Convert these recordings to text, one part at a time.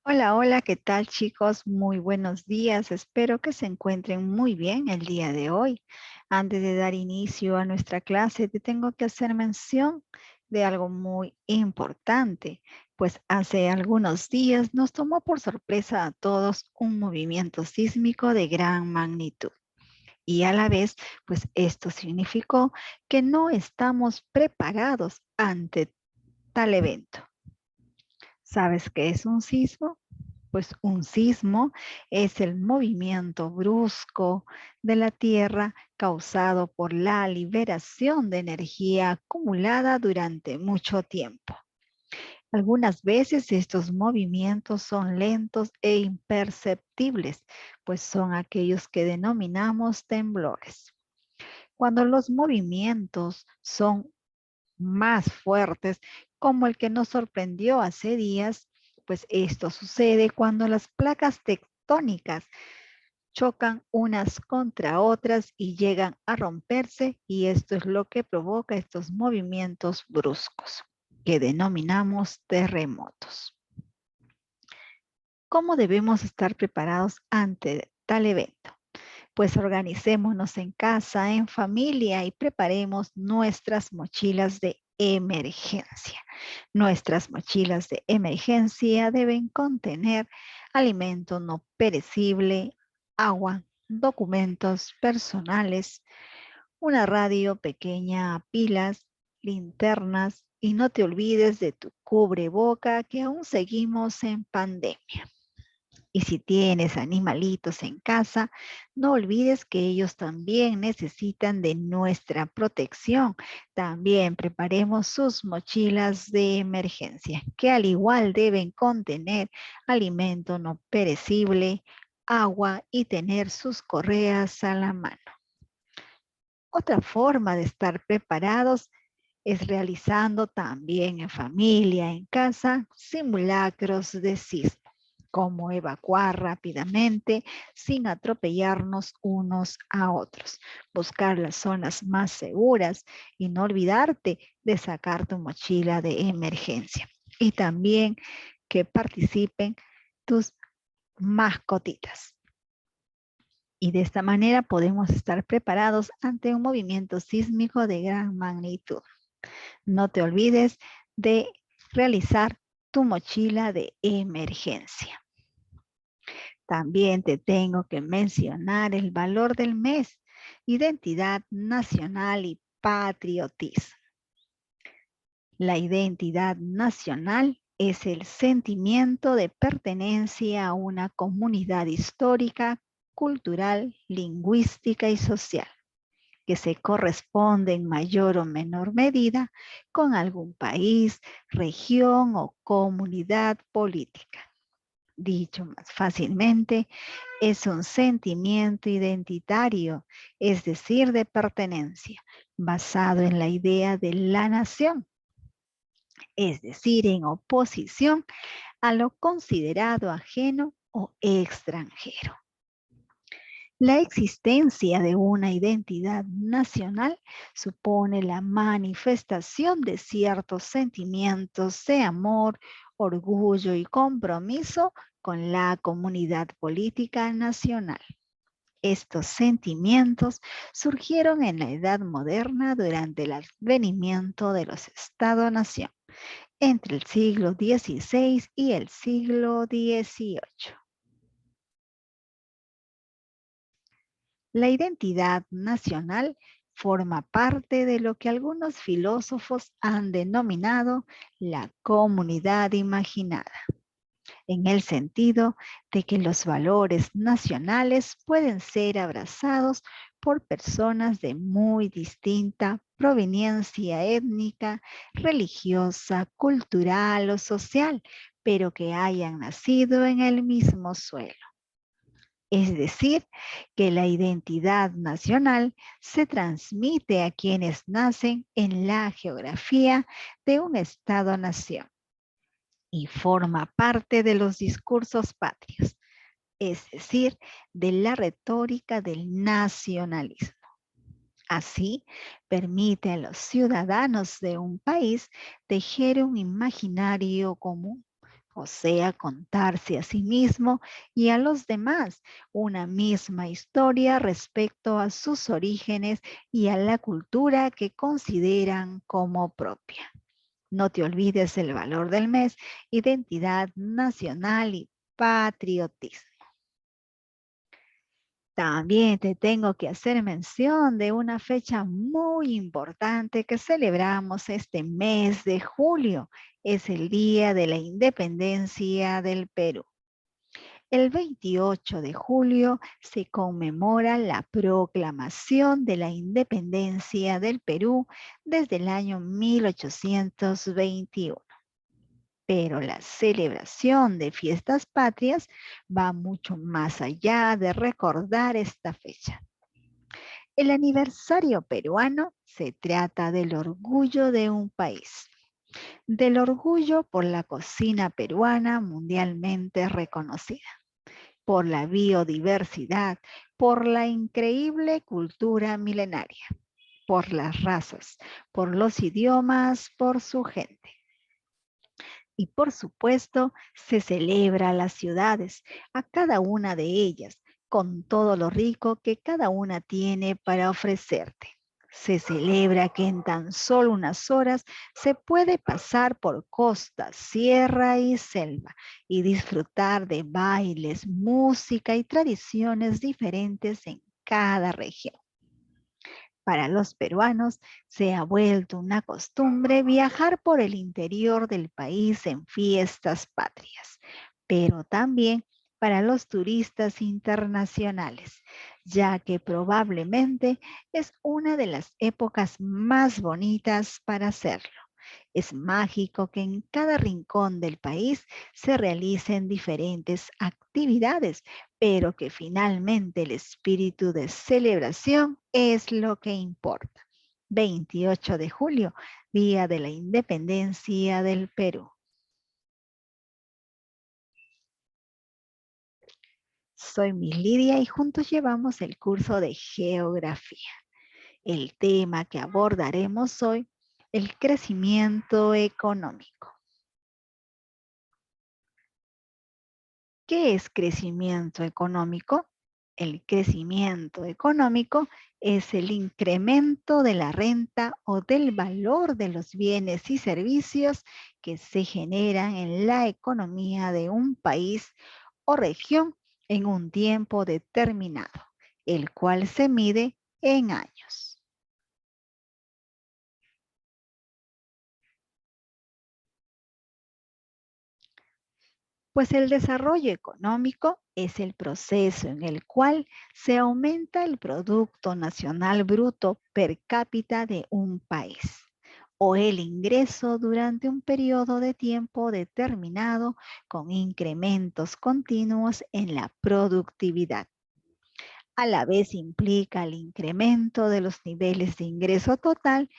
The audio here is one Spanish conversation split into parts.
Hola, hola, ¿qué tal chicos? Muy buenos días. Espero que se encuentren muy bien el día de hoy. Antes de dar inicio a nuestra clase, te tengo que hacer mención de algo muy importante, pues hace algunos días nos tomó por sorpresa a todos un movimiento sísmico de gran magnitud. Y a la vez, pues esto significó que no estamos preparados ante tal evento. ¿Sabes qué es un sismo? Pues un sismo es el movimiento brusco de la Tierra causado por la liberación de energía acumulada durante mucho tiempo. Algunas veces estos movimientos son lentos e imperceptibles, pues son aquellos que denominamos temblores. Cuando los movimientos son más fuertes, como el que nos sorprendió hace días, pues esto sucede cuando las placas tectónicas chocan unas contra otras y llegan a romperse, y esto es lo que provoca estos movimientos bruscos que denominamos terremotos. ¿Cómo debemos estar preparados ante tal evento? Pues organicémonos en casa, en familia y preparemos nuestras mochilas de emergencia. Nuestras mochilas de emergencia deben contener alimento no perecible, agua, documentos personales, una radio pequeña, pilas, linternas y no te olvides de tu cubreboca, que aún seguimos en pandemia. Y si tienes animalitos en casa, no olvides que ellos también necesitan de nuestra protección. También preparemos sus mochilas de emergencia, que al igual deben contener alimento no perecible, agua y tener sus correas a la mano. Otra forma de estar preparados es realizando también en familia, en casa, simulacros de sismo, como evacuar rápidamente sin atropellarnos unos a otros, buscar las zonas más seguras y no olvidarte de sacar tu mochila de emergencia. Y también que participen tus mascotitas. Y de esta manera podemos estar preparados ante un movimiento sísmico de gran magnitud. No te olvides de realizar tu mochila de emergencia. También te tengo que mencionar el valor del mes: identidad nacional y patriotismo. La identidad nacional es el sentimiento de pertenencia a una comunidad histórica, cultural, lingüística y social, que se corresponde en mayor o menor medida con algún país, región o comunidad política. Dicho más fácilmente, es un sentimiento identitario, es decir, de pertenencia, basado en la idea de la nación, es decir, en oposición a lo considerado ajeno o extranjero. La existencia de una identidad nacional supone la manifestación de ciertos sentimientos de amor, orgullo y compromiso con la comunidad política nacional. Estos sentimientos surgieron en la Edad Moderna durante el advenimiento de los Estados-nación entre el siglo XVI y el siglo XVIII. La identidad nacional forma parte de lo que algunos filósofos han denominado la comunidad imaginada, en el sentido de que los valores nacionales pueden ser abrazados por personas de muy distinta proveniencia étnica, religiosa, cultural o social, pero que hayan nacido en el mismo suelo. Es decir, que la identidad nacional se transmite a quienes nacen en la geografía de un Estado-nación y forma parte de los discursos patrios, es decir, de la retórica del nacionalismo. Así, permite a los ciudadanos de un país tejer un imaginario común o sea, contarse a sí mismo y a los demás una misma historia respecto a sus orígenes y a la cultura que consideran como propia. No te olvides el valor del mes, identidad nacional y patriotismo. También te tengo que hacer mención de una fecha muy importante que celebramos este mes de julio. Es el Día de la Independencia del Perú. El 28 de julio se conmemora la proclamación de la independencia del Perú desde el año 1821. Pero la celebración de fiestas patrias va mucho más allá de recordar esta fecha. El aniversario peruano se trata del orgullo de un país, del orgullo por la cocina peruana mundialmente reconocida, por la biodiversidad, por la increíble cultura milenaria, por las razas, por los idiomas, por su gente. Y por supuesto, se celebra a las ciudades, a cada una de ellas, con todo lo rico que cada una tiene para ofrecerte. Se celebra que en tan solo unas horas se puede pasar por costa, sierra y selva y disfrutar de bailes, música y tradiciones diferentes en cada región. Para los peruanos se ha vuelto una costumbre viajar por el interior del país en fiestas patrias, pero también para los turistas internacionales, ya que probablemente es una de las épocas más bonitas para hacerlo. Es mágico que en cada rincón del país se realicen diferentes actividades, pero que finalmente el espíritu de celebración es lo que importa. 28 de julio, Día de la Independencia del Perú. Soy Miss Lidia y juntos llevamos el curso de Geografía. El tema que abordaremos hoy, el crecimiento económico. ¿Qué es crecimiento económico? El crecimiento económico es el incremento de la renta o del valor de los bienes y servicios que se generan en la economía de un país o región en un tiempo determinado, el cual se mide en años. Pues el desarrollo económico es el proceso en el cual se aumenta el Producto Nacional Bruto per cápita de un país o el ingreso durante un periodo de tiempo determinado con incrementos continuos en la productividad. A la vez implica el incremento de los niveles de ingreso total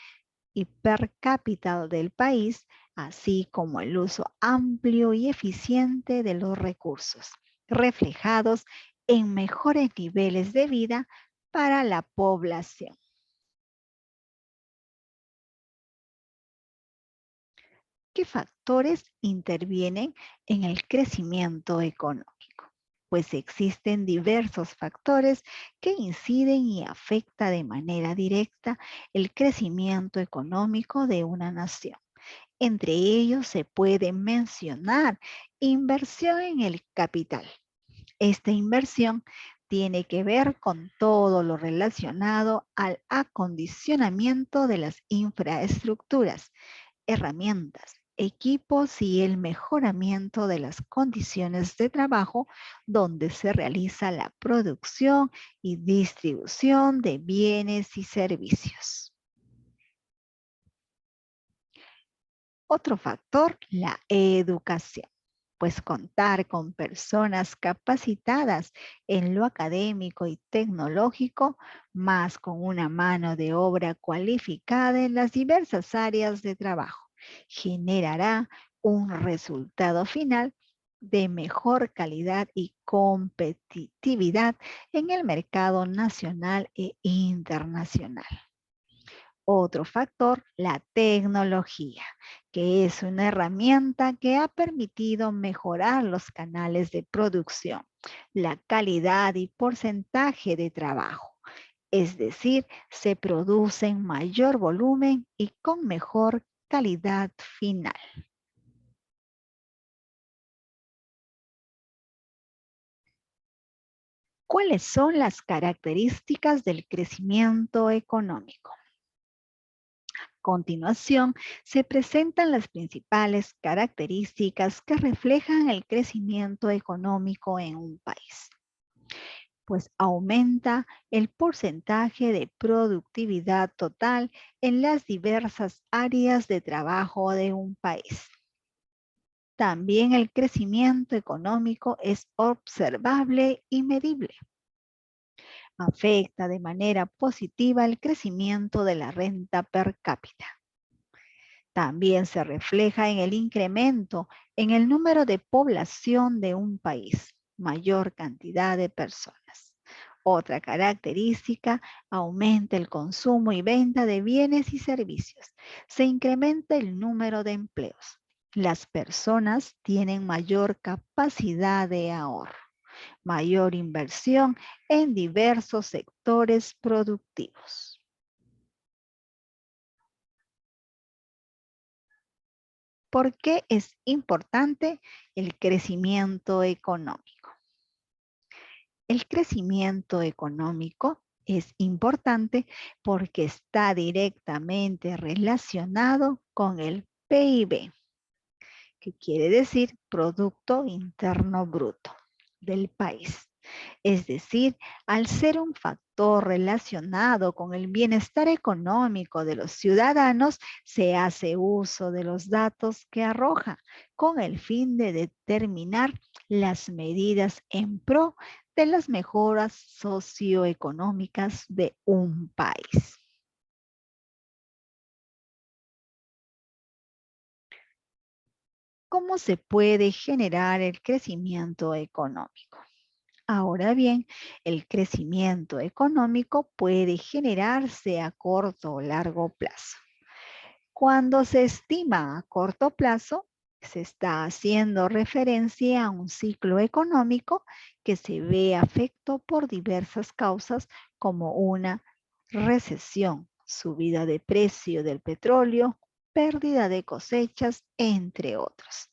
y per cápita del país, así como el uso amplio y eficiente de los recursos, reflejados en mejores niveles de vida para la población. ¿Qué factores intervienen en el crecimiento económico? Pues existen diversos factores que inciden y afectan de manera directa el crecimiento económico de una nación. Entre ellos se puede mencionar inversión en el capital. Esta inversión tiene que ver con todo lo relacionado al acondicionamiento de las infraestructuras, herramientas, equipos y el mejoramiento de las condiciones de trabajo donde se realiza la producción y distribución de bienes y servicios. Otro factor, la educación, pues contar con personas capacitadas en lo académico y tecnológico, más con una mano de obra cualificada en las diversas áreas de trabajo, generará un resultado final de mejor calidad y competitividad en el mercado nacional e internacional. Otro factor, la tecnología, que es una herramienta que ha permitido mejorar los canales de producción, la calidad y porcentaje de trabajo. Es decir, se produce en mayor volumen y con mejor calidad final. ¿Cuáles son las características del crecimiento económico? A continuación, se presentan las principales características que reflejan el crecimiento económico en un país. Pues aumenta el porcentaje de productividad total en las diversas áreas de trabajo de un país. También el crecimiento económico es observable y medible. Afecta de manera positiva el crecimiento de la renta per cápita. También se refleja en el incremento en el número de población de un país, mayor cantidad de personas. Otra característica, aumenta el consumo y venta de bienes y servicios. Se incrementa el número de empleos. Las personas tienen mayor capacidad de ahorro, mayor inversión en diversos sectores productivos. ¿Por qué es importante el crecimiento económico? El crecimiento económico es importante porque está directamente relacionado con el PIB, que quiere decir Producto Interno Bruto del país. Es decir, al ser un factor relacionado con el bienestar económico de los ciudadanos, se hace uso de los datos que arroja con el fin de determinar las medidas en pro de las mejoras socioeconómicas de un país. ¿Cómo se puede generar el crecimiento económico? Ahora bien, el crecimiento económico puede generarse a corto o largo plazo. Cuando se estima a corto plazo, se está haciendo referencia a un ciclo económico que se ve afectado por diversas causas como una recesión, subida de precio del petróleo, pérdida de cosechas, entre otros.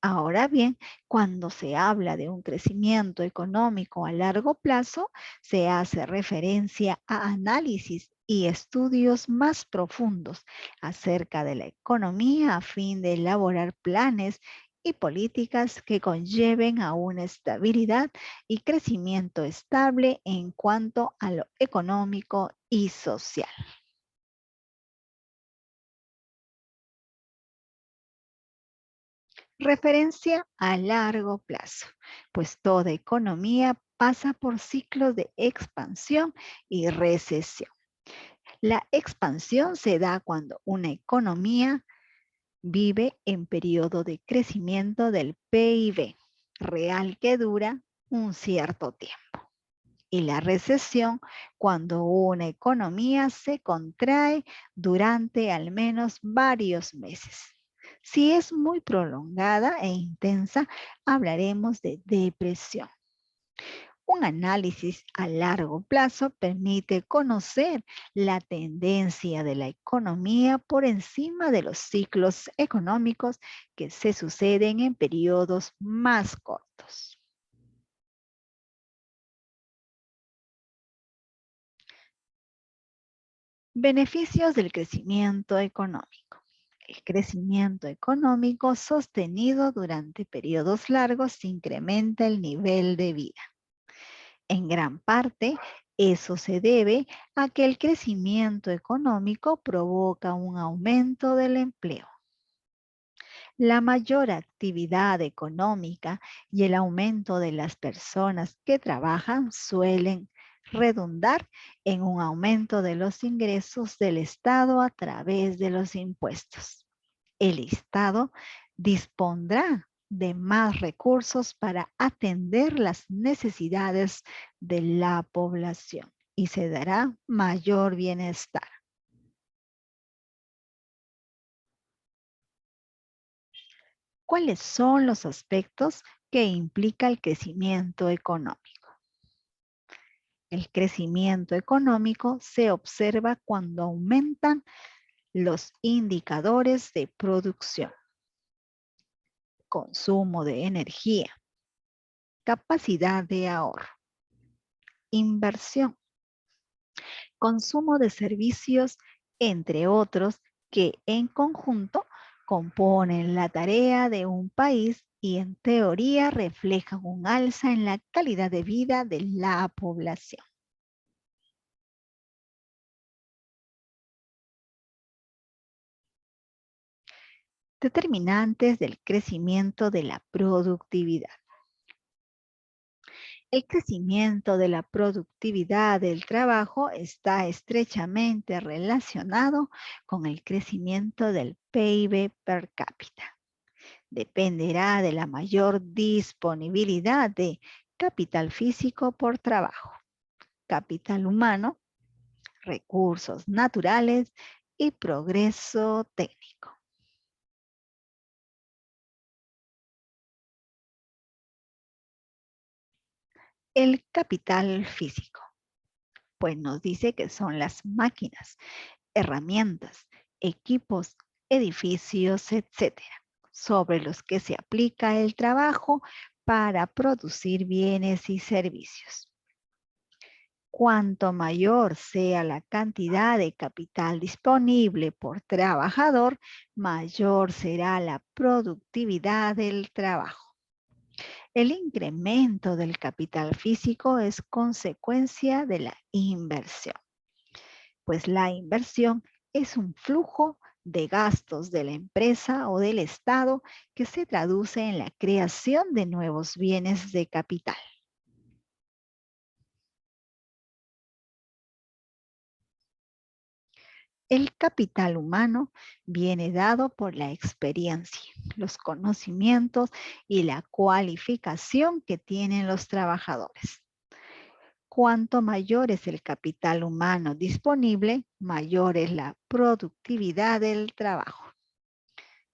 Ahora bien, cuando se habla de un crecimiento económico a largo plazo, se hace referencia a análisis y estudios más profundos acerca de la economía a fin de elaborar planes y políticas que conlleven a una estabilidad y crecimiento estable en cuanto a lo económico y social. Referencia a largo plazo, pues toda economía pasa por ciclos de expansión y recesión. La expansión se da cuando una economía vive en periodo de crecimiento del PIB real que dura un cierto tiempo. Y la recesión cuando una economía se contrae durante al menos varios meses. Si es muy prolongada e intensa, hablaremos de depresión. Un análisis a largo plazo permite conocer la tendencia de la economía por encima de los ciclos económicos que se suceden en periodos más cortos. Beneficios del crecimiento económico. El crecimiento económico sostenido durante periodos largos incrementa el nivel de vida. En gran parte, eso se debe a que el crecimiento económico provoca un aumento del empleo. La mayor actividad económica y el aumento de las personas que trabajan suelen redundar en un aumento de los ingresos del Estado a través de los impuestos. El Estado dispondrá de más recursos para atender las necesidades de la población y se dará mayor bienestar. ¿Cuáles son los aspectos que implica el crecimiento económico? El crecimiento económico se observa cuando aumentan los indicadores de producción, consumo de energía, capacidad de ahorro, inversión, consumo de servicios, entre otros, que en conjunto componen la tarea de un país y en teoría reflejan un alza en la calidad de vida de la población. Determinantes del crecimiento de la productividad. El crecimiento de la productividad del trabajo está estrechamente relacionado con el crecimiento del PIB per cápita. Dependerá de la mayor disponibilidad de capital físico por trabajo, capital humano, recursos naturales y progreso técnico. El capital físico, pues nos dice que son las máquinas, herramientas, equipos, edificios, etcétera, sobre los que se aplica el trabajo para producir bienes y servicios. Cuanto mayor sea la cantidad de capital disponible por trabajador, mayor será la productividad del trabajo. El incremento del capital físico es consecuencia de la inversión, pues la inversión es un flujo de gastos de la empresa o del Estado que se traduce en la creación de nuevos bienes de capital. El capital humano viene dado por la experiencia, los conocimientos y la cualificación que tienen los trabajadores. Cuanto mayor es el capital humano disponible, mayor es la productividad del trabajo.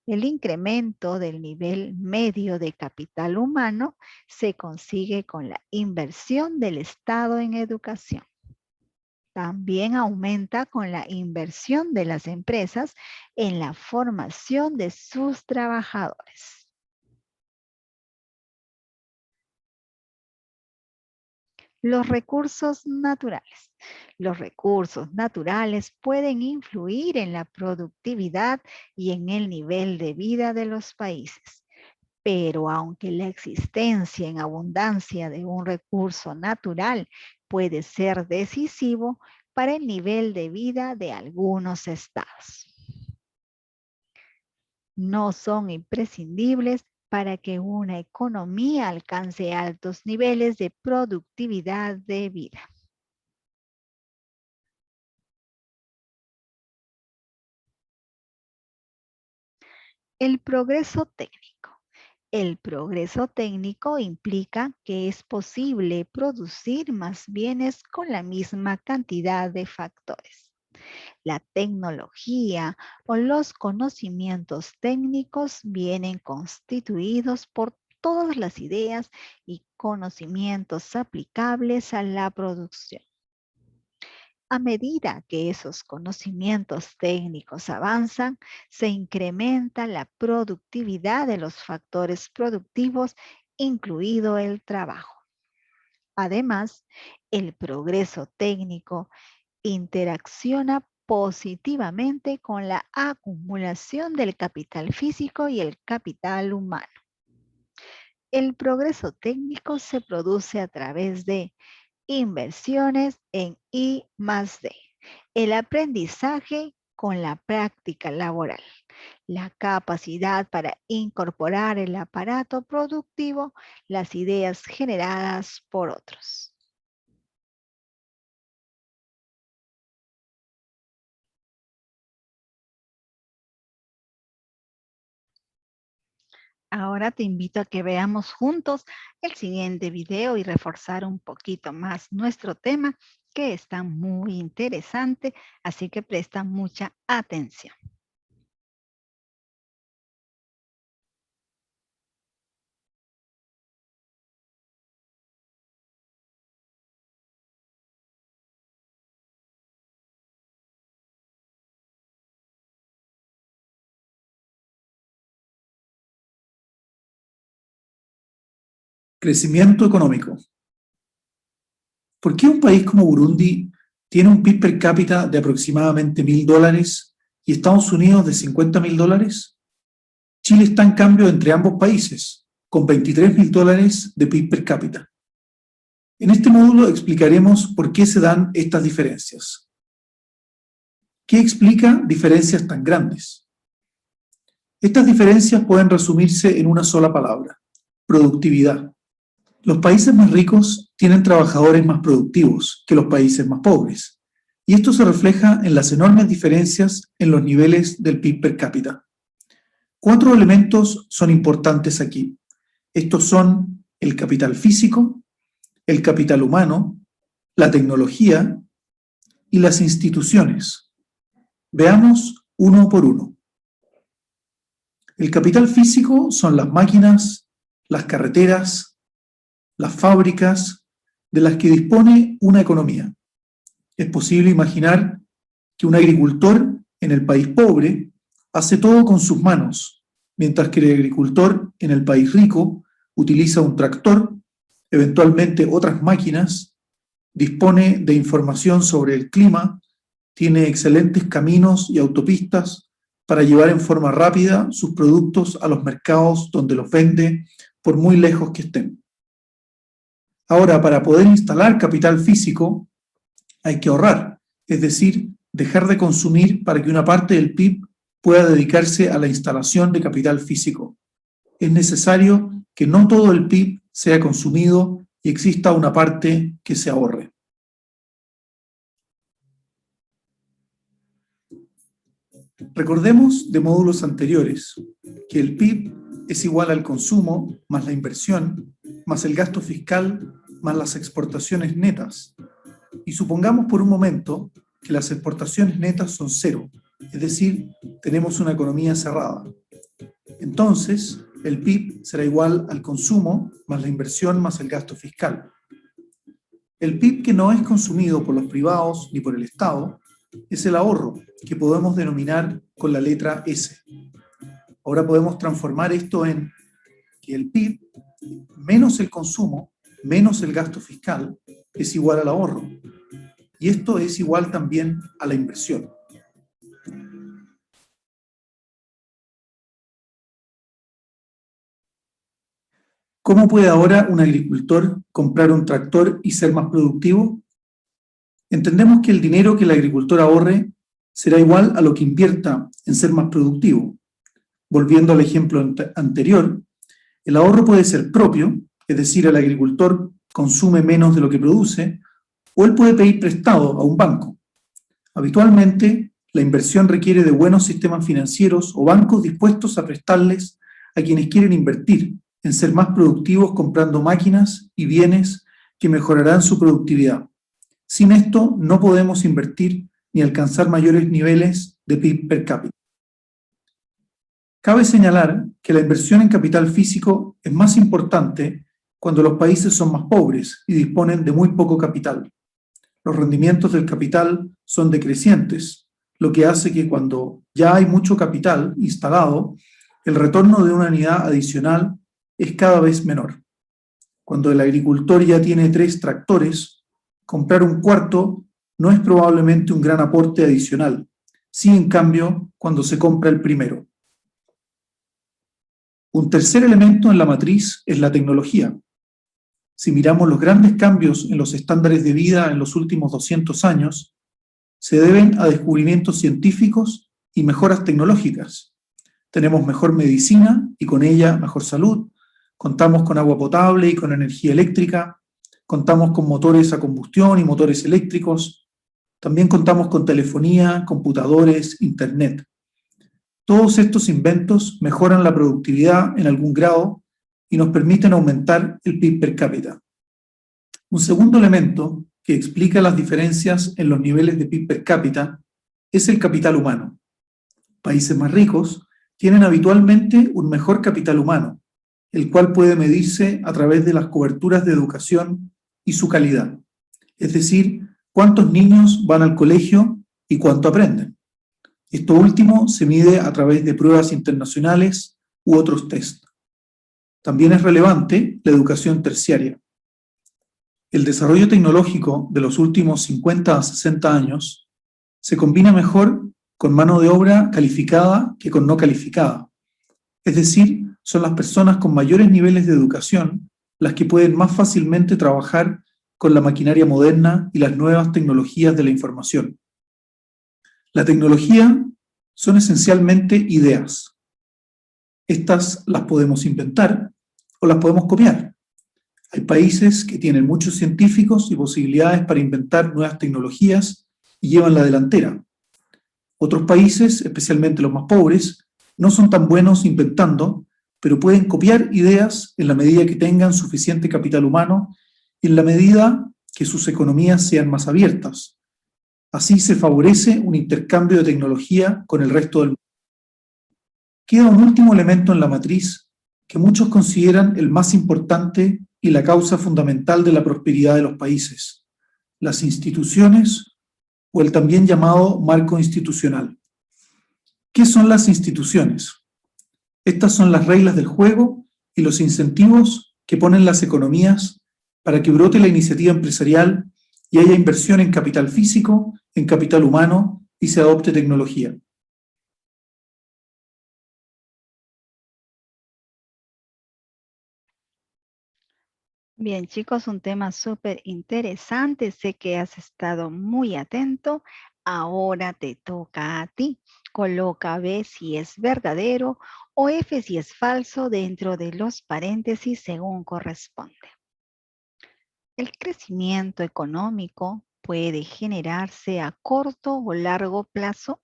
El incremento del nivel medio de capital humano se consigue con la inversión del Estado en educación. También aumenta con la inversión de las empresas en la formación de sus trabajadores. Los recursos naturales. Los recursos naturales pueden influir en la productividad y en el nivel de vida de los países. Pero aunque la existencia en abundancia de un recurso natural puede ser decisivo para el nivel de vida de algunos estados, no son imprescindibles para que una economía alcance altos niveles de productividad de vida. El progreso técnico. El progreso técnico implica que es posible producir más bienes con la misma cantidad de factores. La tecnología o los conocimientos técnicos vienen constituidos por todas las ideas y conocimientos aplicables a la producción. A medida que esos conocimientos técnicos avanzan, se incrementa la productividad de los factores productivos, incluido el trabajo. Además, el progreso técnico interacciona positivamente con la acumulación del capital físico y el capital humano. El progreso técnico se produce a través de inversiones en I más D, el aprendizaje con la práctica laboral, la capacidad para incorporar el aparato productivo, las ideas generadas por otros. Ahora te invito a que veamos juntos el siguiente video y reforzar un poquito más nuestro tema, que está muy interesante, así que presta mucha atención. Crecimiento económico. ¿Por qué un país como Burundi tiene un PIB per cápita de aproximadamente $1.000 y Estados Unidos de $50.000? Chile está en cambio entre ambos países, con $23.000 de PIB per cápita. En este módulo explicaremos por qué se dan estas diferencias. ¿Qué explica diferencias tan grandes? Estas diferencias pueden resumirse en una sola palabra: productividad. Los países más ricos tienen trabajadores más productivos que los países más pobres, y esto se refleja en las enormes diferencias en los niveles del PIB per cápita. 4 elementos son importantes aquí. Estos son el capital físico, el capital humano, la tecnología y las instituciones. Veamos uno por uno. El capital físico son las máquinas, las carreteras, las fábricas de las que dispone una economía. Es posible imaginar que un agricultor en el país pobre hace todo con sus manos, mientras que el agricultor en el país rico utiliza un tractor, eventualmente otras máquinas, dispone de información sobre el clima, tiene excelentes caminos y autopistas para llevar en forma rápida sus productos a los mercados donde los vende por muy lejos que estén. Ahora, para poder instalar capital físico hay que ahorrar, es decir, dejar de consumir para que una parte del PIB pueda dedicarse a la instalación de capital físico. Es necesario que no todo el PIB sea consumido y exista una parte que se ahorre. Recordemos de módulos anteriores que el PIB es igual al consumo más la inversión, más el gasto fiscal, más las exportaciones netas. Y supongamos por un momento que las exportaciones netas son 0, es decir, tenemos una economía cerrada. Entonces, el PIB será igual al consumo más la inversión más el gasto fiscal. El PIB que no es consumido por los privados ni por el Estado es el ahorro, que podemos denominar con la letra S. Ahora podemos transformar esto en que el PIB menos el consumo, menos el gasto fiscal, es igual al ahorro. Y esto es igual también a la inversión. ¿Cómo puede ahora un agricultor comprar un tractor y ser más productivo? Entendemos que el dinero que el agricultor ahorre será igual a lo que invierta en ser más productivo. Volviendo al ejemplo anterior, el ahorro puede ser propio, es decir, el agricultor consume menos de lo que produce, o él puede pedir prestado a un banco. Habitualmente, la inversión requiere de buenos sistemas financieros o bancos dispuestos a prestarles a quienes quieren invertir en ser más productivos comprando máquinas y bienes que mejorarán su productividad. Sin esto, no podemos invertir ni alcanzar mayores niveles de PIB per cápita. Cabe señalar que la inversión en capital físico es más importante cuando los países son más pobres y disponen de muy poco capital. Los rendimientos del capital son decrecientes, lo que hace que cuando ya hay mucho capital instalado, el retorno de una unidad adicional es cada vez menor. Cuando el agricultor ya tiene 3 tractores, comprar un cuarto no es probablemente un gran aporte adicional, sí en cambio cuando se compra el primero. Un tercer elemento en la matriz es la tecnología. Si miramos los grandes cambios en los estándares de vida en los últimos 200 años, se deben a descubrimientos científicos y mejoras tecnológicas. Tenemos mejor medicina y con ella mejor salud, contamos con agua potable y con energía eléctrica, contamos con motores a combustión y motores eléctricos, también contamos con telefonía, computadores, internet. Todos estos inventos mejoran la productividad en algún grado y nos permiten aumentar el PIB per cápita. Un segundo elemento que explica las diferencias en los niveles de PIB per cápita es el capital humano. Países más ricos tienen habitualmente un mejor capital humano, el cual puede medirse a través de las coberturas de educación y su calidad, es decir, cuántos niños van al colegio y cuánto aprenden. Esto último se mide a través de pruebas internacionales u otros test. También es relevante la educación terciaria. El desarrollo tecnológico de los últimos 50 a 60 años se combina mejor con mano de obra calificada que con no calificada. Es decir, son las personas con mayores niveles de educación las que pueden más fácilmente trabajar con la maquinaria moderna y las nuevas tecnologías de la información. La tecnología son esencialmente ideas. Estas las podemos inventar o las podemos copiar. Hay países que tienen muchos científicos y posibilidades para inventar nuevas tecnologías y llevan la delantera. Otros países, especialmente los más pobres, no son tan buenos inventando, pero pueden copiar ideas en la medida que tengan suficiente capital humano y en la medida que sus economías sean más abiertas. Así se favorece un intercambio de tecnología con el resto del mundo. Queda un último elemento en la matriz que muchos consideran el más importante y la causa fundamental de la prosperidad de los países: las instituciones o el también llamado marco institucional. ¿Qué son las instituciones? Estas son las reglas del juego y los incentivos que ponen las economías para que brote la iniciativa empresarial y haya inversión en capital físico, en capital humano y se adopte tecnología. Bien, chicos, un tema súper interesante. Sé que has estado muy atento. Ahora te toca a ti. Coloca B si es verdadero o F si es falso dentro de los paréntesis según corresponde. El crecimiento económico puede generarse a corto o largo plazo.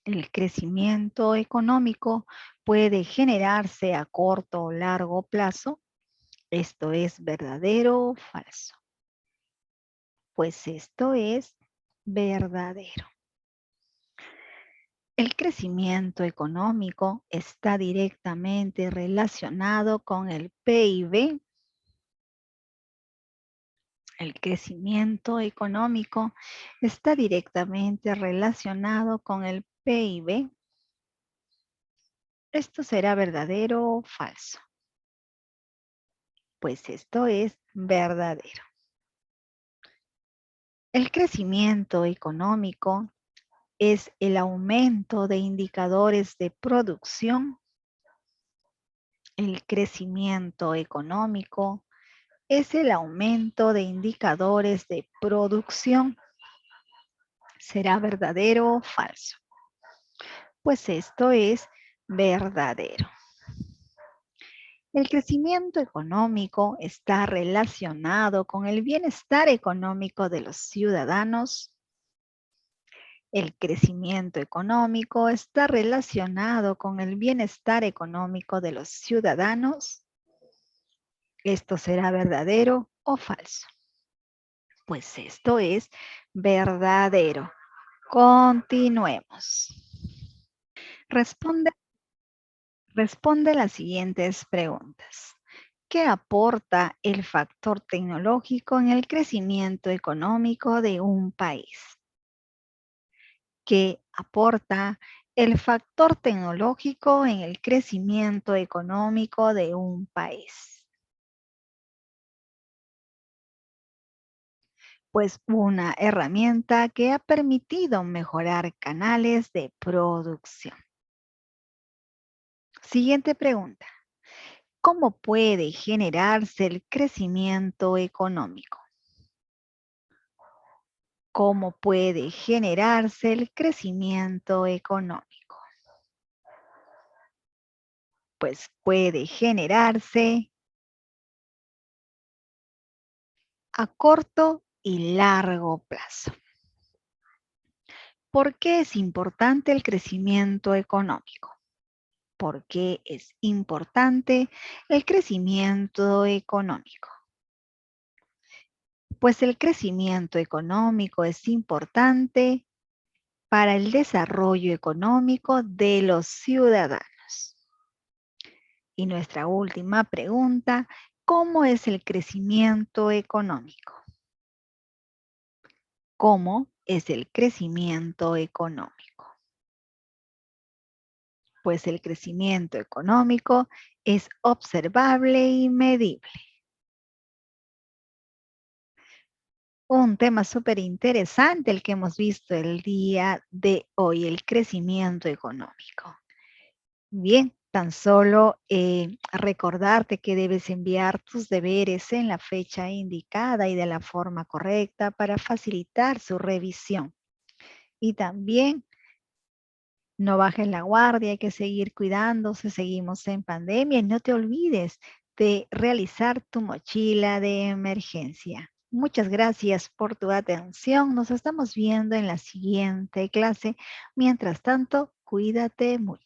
El crecimiento económico puede generarse a corto o largo plazo. ¿Esto es verdadero o falso? Pues esto es verdadero. El crecimiento económico está directamente relacionado con el PIB. El crecimiento económico está directamente relacionado con el PIB. ¿Esto será verdadero o falso? Pues esto es verdadero. El crecimiento económico es el aumento de indicadores de producción. El crecimiento económico es el aumento de indicadores de producción. ¿Será verdadero o falso? Pues esto es verdadero. El crecimiento económico está relacionado con el bienestar económico de los ciudadanos. El crecimiento económico está relacionado con el bienestar económico de los ciudadanos. ¿Esto será verdadero o falso? Pues esto es verdadero. Continuemos. Responde las siguientes preguntas. ¿Qué aporta el factor tecnológico en el crecimiento económico de un país? ¿Qué aporta el factor tecnológico en el crecimiento económico de un país? Pues una herramienta que ha permitido mejorar canales de producción. Siguiente pregunta. ¿Cómo puede generarse el crecimiento económico? ¿Cómo puede generarse el crecimiento económico? Pues puede generarse a corto y largo plazo. ¿Por qué es importante el crecimiento económico? ¿Por qué es importante el crecimiento económico? Pues el crecimiento económico es importante para el desarrollo económico de los ciudadanos. Y nuestra última pregunta, ¿cómo es el crecimiento económico? ¿Cómo es el crecimiento económico? pues el crecimiento económico es observable y medible. Un tema súper interesante el que hemos visto el día de hoy, el crecimiento económico. Bien, tan solo recordarte que debes enviar tus deberes en la fecha indicada y de la forma correcta para facilitar su revisión. Y también no bajes la guardia, hay que seguir cuidándose, seguimos en pandemia y no te olvides de realizar tu mochila de emergencia. Muchas gracias por tu atención. Nos estamos viendo en la siguiente clase. Mientras tanto, cuídate mucho.